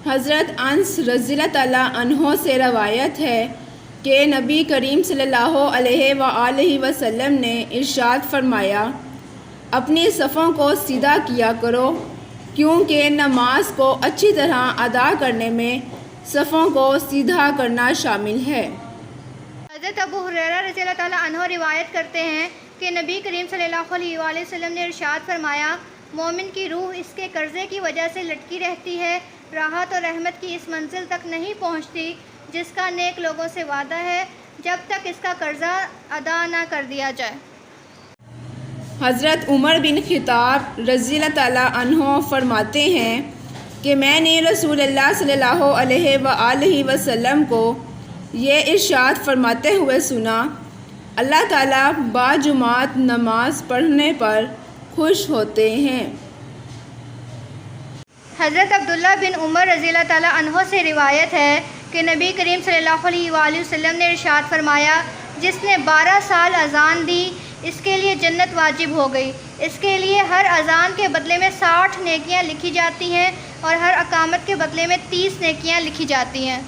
حضرت انس رضی اللہ تعالیٰ عنہ سے روایت ہے کہ نبی کریم صلی اللہ علیہ وآلہ وسلم نے ارشاد فرمایا، اپنی صفوں کو سیدھا کیا کرو، کیونکہ نماز کو اچھی طرح ادا کرنے میں صفوں کو سیدھا کرنا شامل ہے۔ حضرت ابو ہریرہ رضی اللہ تعالیٰ عنہ روایت کرتے ہیں کہ نبی کریم صلی اللہ علیہ وآلہ وسلم نے ارشاد فرمایا، مومن کی روح اس کے قرضے کی وجہ سے لٹکی رہتی ہے، راحت اور رحمت کی اس منزل تک نہیں پہنچتی جس کا نیک لوگوں سے وعدہ ہے، جب تک اس کا قرضہ ادا نہ کر دیا جائے۔ حضرت عمر بن خطاب رضی اللہ تعالیٰ عنہ فرماتے ہیں کہ میں نے رسول اللہ صلی اللہ علیہ وآلہ وسلم کو یہ ارشاد فرماتے ہوئے سنا، اللہ تعالیٰ باجماعت نماز پڑھنے پر خوش ہوتے ہیں۔ حضرت عبداللہ بن عمر رضی اللہ تعالیٰ عنہ سے روایت ہے کہ نبی کریم صلی اللہ علیہ وآلہ وسلم نے ارشاد فرمایا، جس نے 12 سال اذان دی اس کے لیے جنت واجب ہو گئی، اس کے لیے ہر اذان کے بدلے میں 60 نیکیاں لکھی جاتی ہیں اور ہر اقامت کے بدلے میں 30 نیکیاں لکھی جاتی ہیں۔